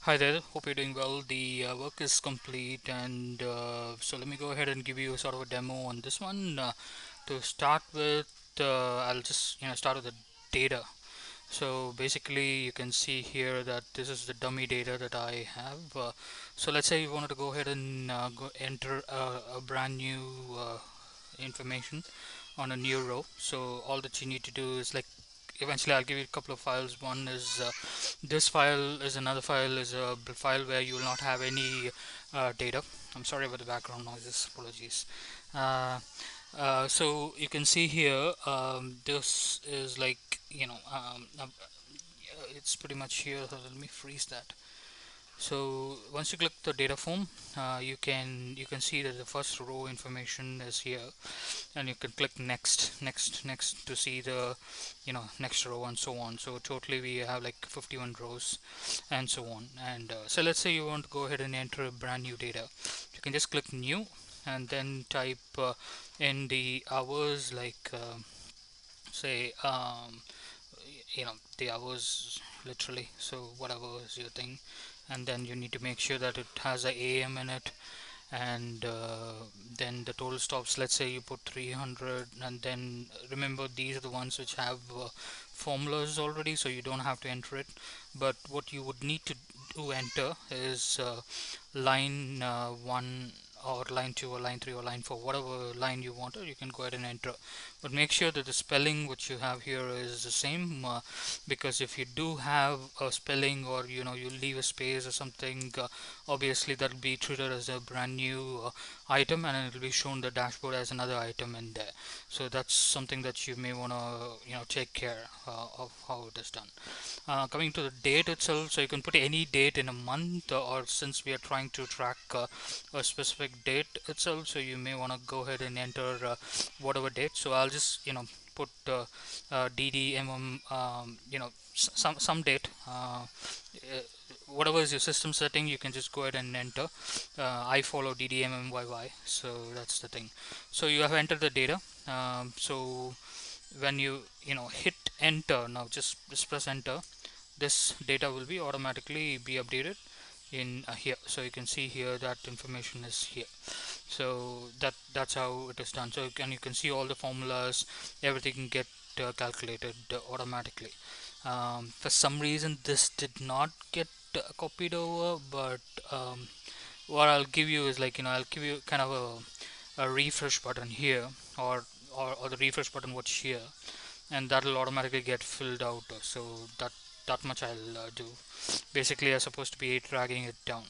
Hi there, hope you're doing well. The work is complete, and so let me go ahead and give you sort of a demo on this one. To start with, I'll just start with the data. So basically, you can see here that this is the dummy data that I have. So let's say you wanted to go ahead and enter a brand new information on a new row. So all that you need to do is like eventually I'll give you a couple of files. One is this file is another file is a file where you will not have any data. I'm sorry about the background noises, apologies. uh, so you can see here, this is like it's pretty much here. So let me freeze that. So once you click the data form, you can see that the first row information is here, and you can click next to see the next row and so on. So totally we have like 51 rows and so on. And so let's say you want to go ahead and enter a brand new data. You can just click new and then type in the hours, like say the hours literally, so whatever is your thing. And then you need to make sure that it has a AM in it. And then the total stops, let's say you put 300. And then remember, these are the ones which have formulas already, so you don't have to enter it. But what you would need to do enter is line 1 or line 2 or line 3 or line 4, whatever line you want, or you can go ahead and enter. But make sure that the spelling which you have here is the same, because if you do have a spelling, or you leave a space or something, obviously that will be treated as a brand new item, and it will be shown the dashboard as another item in there. So that's something that you may want to take care of how it is done. Coming to the date itself, so you can put any date in a month, or since we are trying to track a specific date itself, so you may want to go ahead and enter whatever date. So I'll just put DDMM, some date, whatever is your system setting, you can just go ahead and enter. I follow DDMMYY, so that's the thing. So you have entered the data. So when you hit enter, now just press enter, this data will be automatically be updated in here. So you can see here that information is here. So that's how it is done. So you can see all the formulas, everything can get calculated automatically. For some reason this did not get copied over, but what I'll give you is, like, I'll give you kind of a refresh button here, or the refresh button what's here, and that'll automatically get filled out. So that much I'll do. Basically, I'm supposed to be dragging it down.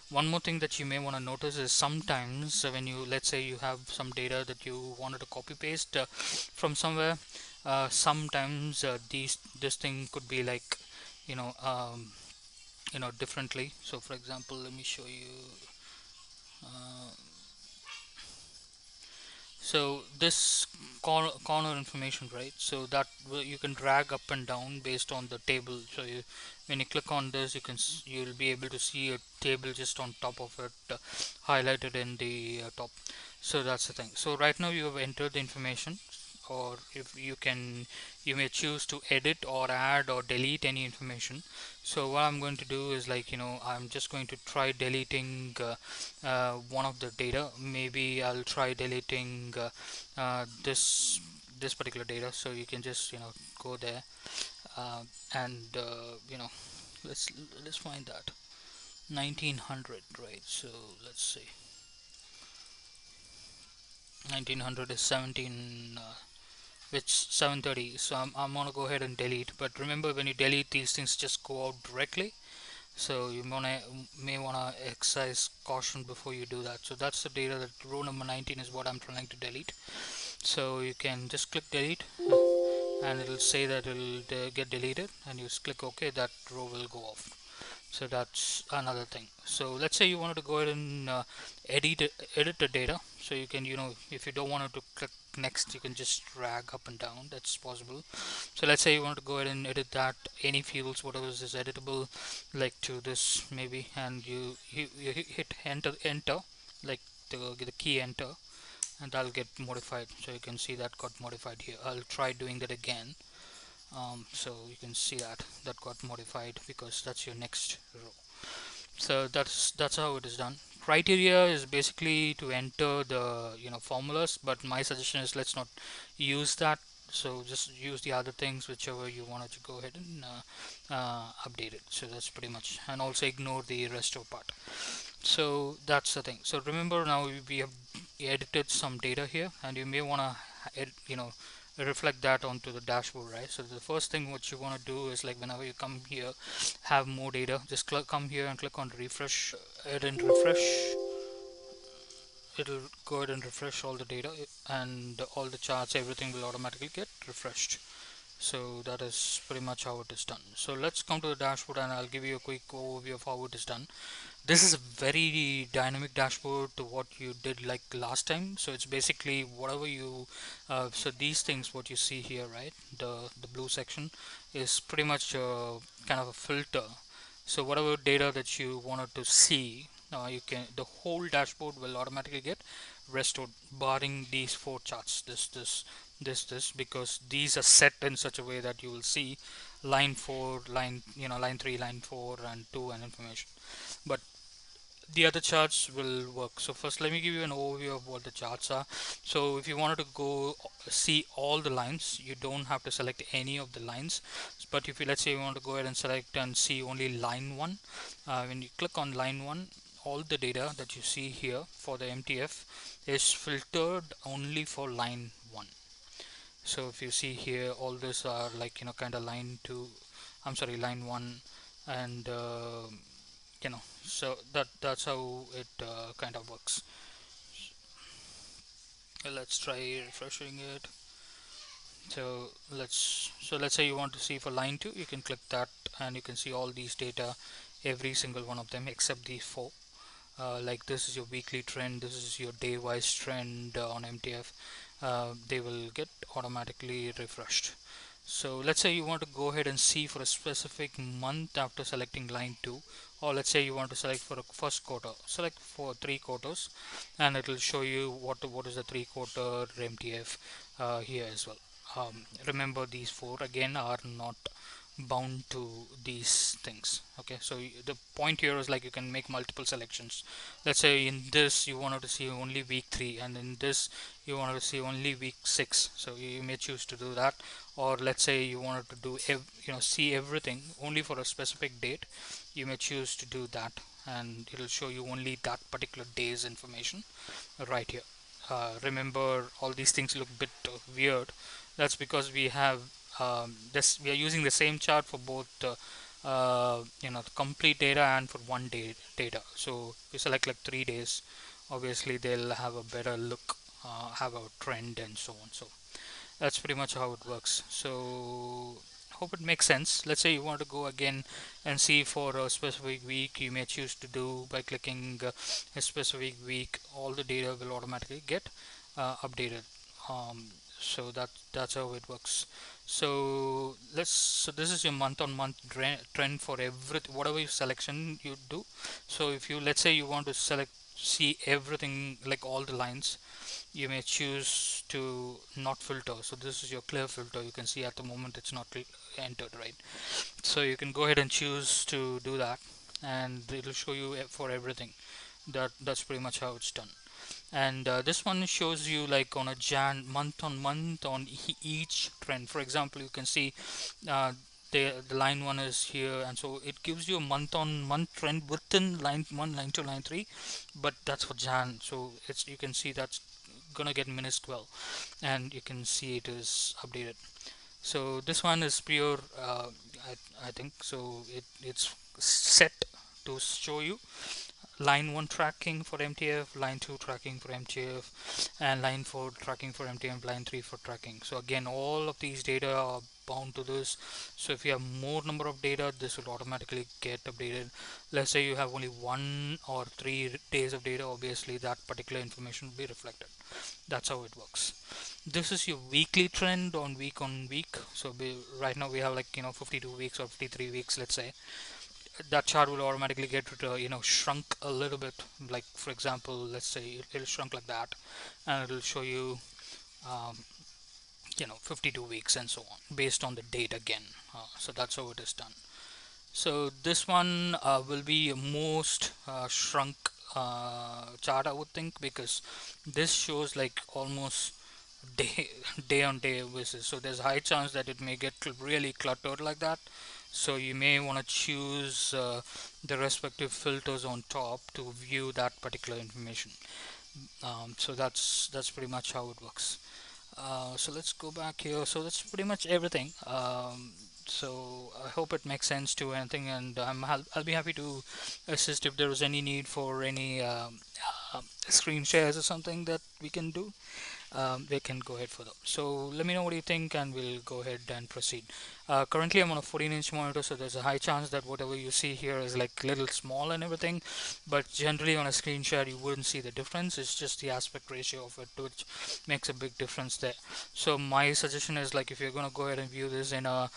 One more thing that you may want to notice is sometimes when you, let's say you have some data that you wanted to copy paste from somewhere, sometimes this thing could be like you know um, differently. So for example, let me show you. uh, So this corner information, right? So that you can drag up and down based on the table. So when you click on this, you'll be able to see a table just on top of it, highlighted in the top. So that's the thing. So right now you have entered the information, or if you may choose to edit or add or delete any information. So what I'm going to do is, like, I'm just going to try deleting one of the data. Maybe I'll try deleting this particular data. So you can just go there, and let's let's find that 1900, right? So let's see, 1900 is 17, which 730. So I'm gonna go ahead and delete. But remember, when you delete, these things just go out directly. So you may wanna exercise caution before you do that. So that's the data. That row number 19 is what I'm trying to delete. So you can just click delete, and it'll say that it'll get deleted, and you just click OK. That row will go off. So that's another thing. So let's say you wanted to go ahead and edit the data. So you can, if you don't want it to click next, you can just drag up and down. That's possible. So let's say you want to go ahead and edit that, any fields, whatever is editable, like to this maybe, and you hit enter, like the key enter, and that'll get modified. So you can see that got modified here. I'll try doing that again. So you can see that got modified, because that's your next row. So that's how it is done. Criteria is basically to enter the formulas, but my suggestion is let's not use that. So just use the other things, whichever you wanted to go ahead and update it. So that's pretty much, and also ignore the rest of part. So that's the thing. So remember, now we have edited some data here, and you may want to reflect that onto the dashboard, right? So the first thing what you want to do is, like, whenever you come here, have more data, just come here and click on refresh it and refresh. It'll go ahead and refresh all the data, and all the charts, everything will automatically get refreshed. So that is pretty much how it is done. So let's come to the dashboard, and I'll give you a quick overview of how it is done. This is a very dynamic dashboard to what you did like last time. So it's basically whatever you so these things what you see here, right? The blue section is pretty much kind of a filter. So whatever data that you wanted to see, you can the whole dashboard will automatically get restored, barring these four charts, this, because these are set in such a way that you will see line 4, line 3, line 4 and 2 and information, but the other charts will work. So first let me give you an overview of what the charts are. So if you wanted to go see all the lines, you don't have to select any of the lines, but if you, let's say you want to go ahead and select and see only line 1, when you click on line 1, all the data that you see here for the MTF is filtered only for line 1. So if you see here, all this are like kind of line 2, I'm sorry, line 1, and so that's how it kind of works. Let's try refreshing it. So let's say you want to see for line 2, you can click that, and you can see all these data, every single one of them except these four. Like, this is your weekly trend, this is your day wise trend on MTF. They will get automatically refreshed. So let's say you want to go ahead and see for a specific month after selecting line 2, or let's say you want to select for a first quarter, select for 3 quarters, and it will show you what is the 3 quarter MTF here as well. Remember, these four again are not bound to these things. Okay, so the point here is, like, you can make multiple selections. Let's say in this you wanted to see only week 3, and in this you wanted to see only week 6, so you may choose to do that. Or let's say you wanted to do see everything only for a specific date, you may choose to do that, and it'll show you only that particular day's information right here. Remember, all these things look a bit weird. That's because we have this. We are using the same chart for both the complete data and for one day data. So we select like 3 days. Obviously, they'll have a better look, have a trend, and so on. So that's pretty much how it works. So hope it makes sense. Let's say you want to go again and see for a specific week, you may choose to do by clicking a specific week, all the data will automatically get updated. So that's how it works. So this is your month on month trend for every whatever selection you do. So if you, let's say you want to select see everything, like all the lines, you may choose to not filter. So this is your clear filter. You can see at the moment it's not entered, right? So you can go ahead and choose to do that, and it'll show you for everything. That's pretty much how it's done. And this one shows you like on a month on month on each trend. For example, you can see uh, the line 1 is here, and so it gives you a month on month trend within line 1, line 2, line 3, but that's for Jan. So it's, you can see that's gonna get minuscule, and you can see it is updated. So this one is pure I think so it's set to show you line 1 tracking for MTF, line 2 tracking for MTF, and line 4 tracking for MTF, line 3 for tracking. So again, all of these data are bound to this. So if you have more number of data, this will automatically get updated. Let's say you have only 1 or 3 days of data, obviously that particular information will be reflected. That's how it works. This is your weekly trend on week. So right now we have, like, 52 weeks or 53 weeks, let's say. That chart will automatically get shrunk a little bit. Like, for example, let's say it'll shrunk like that, and it'll show you um, 52 weeks and so on, based on the date again. So that's how it is done. So this one will be a most shrunk chart, I would think, because this shows like almost day day on day basis. So there's a high chance that it may get really cluttered like that. So you may want to choose the respective filters on top to view that particular information. So that's pretty much how it works. So let's go back here. So that's pretty much everything. So I hope it makes sense to anything, and I'll be happy to assist if there is any need for any screen shares or something that we can do. They can go ahead for them. So let me know what you think, and we'll go ahead and proceed. Currently, I'm on a 14-inch monitor, so there's a high chance that whatever you see here is like little small and everything. But generally, on a screen share, you wouldn't see the difference. It's just the aspect ratio of it, which makes a big difference there. So my suggestion is like if you're gonna go ahead and view this in a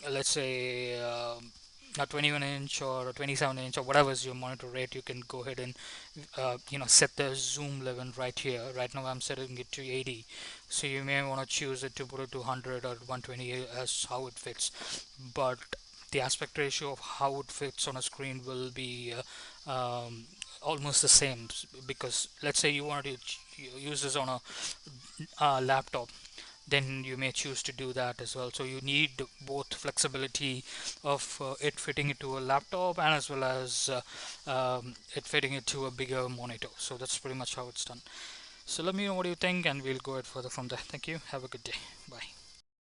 let's say a 21 inch or a 27 inch or whatever is your monitor rate, you can go ahead and set the zoom level right here. Right now I'm setting it to 80, so you may want to choose it to put it to 100 or 120 as how it fits. But the aspect ratio of how it fits on a screen will be almost the same, because let's say you wanted to use this on a laptop, then you may choose to do that as well. So you need both flexibility of it fitting into a laptop, and as well as it fitting it to a bigger monitor. So that's pretty much how it's done. So let me know what you think, and we'll go ahead further from there. Thank you. Have a good day. Bye.